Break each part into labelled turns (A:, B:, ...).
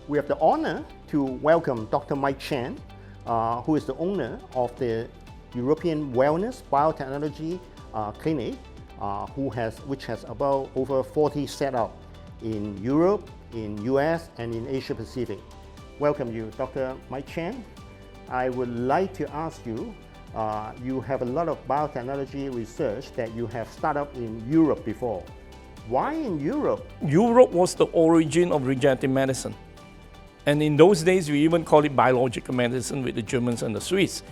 A: We have the honor to welcome Dr. Mike Chan, who is the owner of the European Wellness Biotechnology Clinic, which has about over 40 set up in Europe, in US, and in Asia Pacific. Welcome you, Dr. Mike Chan. I would like to ask you, you have a lot of biotechnology research that you have started up in Europe before. Why in Europe?
B: Europe was the origin of regenerative medicine. And in those days, we even called it biological medicine with the Germans and the Swiss.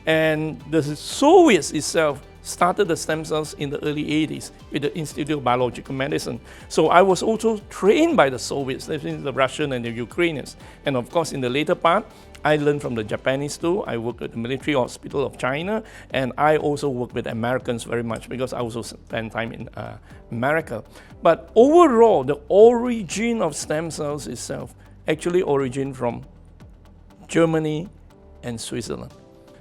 B: And the Soviets itself started the stem cells in the early 80s with the Institute of Biological Medicine. So I was also trained by the Soviets, that means the Russian and the Ukrainians. And of course, in the later part, I learned from the Japanese too. I worked at the Military Hospital of China, and I also work with Americans very much because I also spent time in America. But overall, the origin of stem cells itself actually origin from Germany and Switzerland.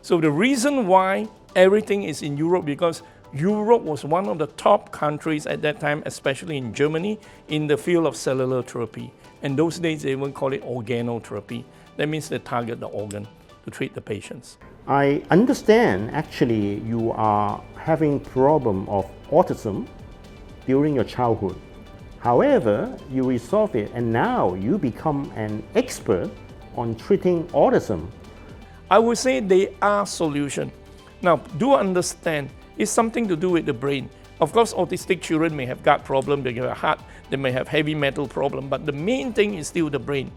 B: So the reason why everything is in Europe, because Europe was one of the top countries at that time, especially in Germany, in the field of cellular therapy. And those days they even call it organotherapy. That means they target the organ to treat the patients.
A: I understand actually you are having problem of autism during your childhood. However, you resolve it and now you become an expert on treating autism.
B: I would say they are solution. Now, do understand, it's something to do with the brain. Of course, autistic children may have gut problem, they have a heart, they may have heavy metal problem, but the main thing is still the brain.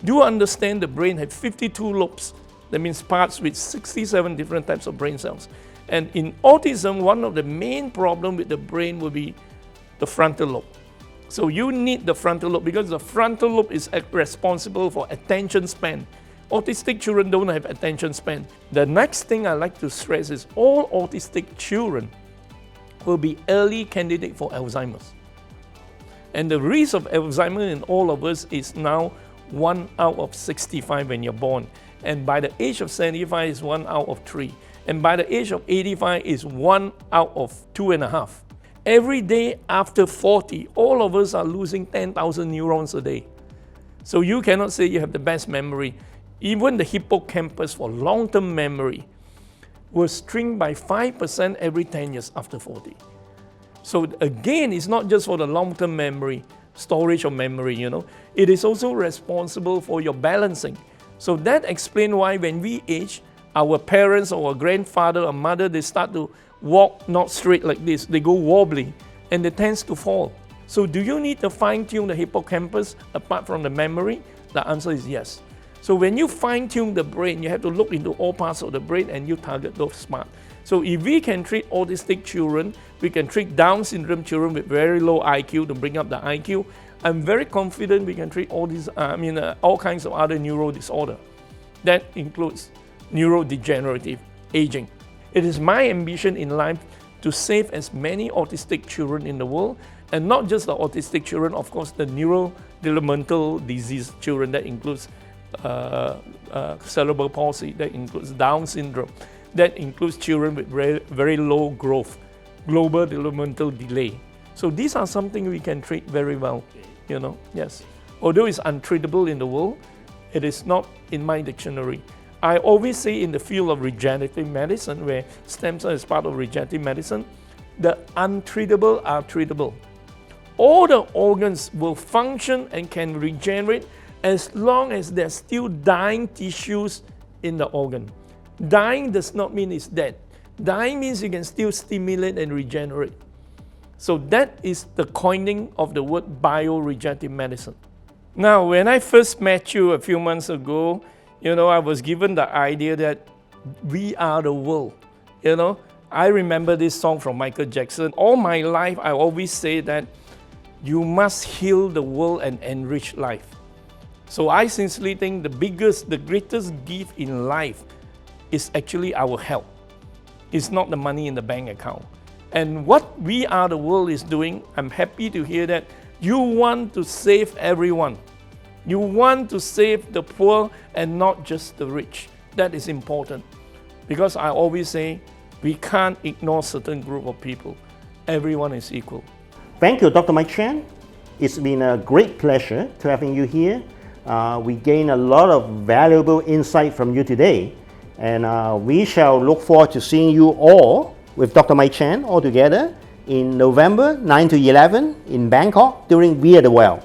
B: Do understand the brain has 52 lobes. That means parts with 67 different types of brain cells. And in autism, one of the main problems with the brain will be the frontal lobe. So you need the frontal lobe because the frontal lobe is responsible for attention span. Autistic children don't have attention span. The next thing I like to stress is all autistic children will be early candidate for Alzheimer's. And the risk of Alzheimer's in all of us is now 1 out of 65 when you're born. And by the age of 75 is 1 out of 3. And by the age of 85 is 1 out of 2.5. Every day after 40, all of us are losing 10,000 neurons a day. So you cannot say you have the best memory. Even the hippocampus for long-term memory will shrink by 5% every 10 years after 40. So again, it's not just for the long-term memory, storage of memory, It is also responsible for your balancing. So that explains why when we age, our parents or our grandfather or mother, they start to walk not straight like this. They go wobbly and they tend to fall. So do you need to fine-tune the hippocampus apart from the memory? The answer is yes. So when you fine-tune the brain, you have to look into all parts of the brain and you target those smart. So if we can treat autistic children, we can treat Down syndrome children with very low IQ to bring up the IQ. I'm very confident we can treat all these, all kinds of other neuro disorder. That includes neurodegenerative aging. It is my ambition in life to save as many autistic children in the world, and not just the autistic children, of course, the neurodevelopmental disease children, that includes cerebral palsy, that includes Down syndrome, that includes children with very low growth, global developmental delay. So these are something we can treat very well, yes. Although it's untreatable in the world, it is not in my dictionary. I always say in the field of regenerative medicine, where stem cell is part of regenerative medicine, the untreatable are treatable. All the organs will function and can regenerate as long as there's still dying tissues in the organ. Dying does not mean it's dead. Dying means you can still stimulate and regenerate. So that is the coining of the word bioregenerative medicine. Now, when I first met you a few months ago, I was given the idea that we are the world. I remember this song from Michael Jackson. All my life, I always say that you must heal the world and enrich life. So I sincerely think the greatest gift in life is actually our health. It's not the money in the bank account. And what we are the world is doing, I'm happy to hear that you want to save everyone. You want to save the poor and not just the rich. That is important. Because I always say, we can't ignore certain group of people. Everyone is equal.
A: Thank you, Dr. Mike Chan. It's been a great pleasure to having you here we gain a lot of valuable insight from you today, and we shall look forward to seeing you all with Dr. Mike Chan all together in November 9 to 11 in Bangkok during We Are the Well.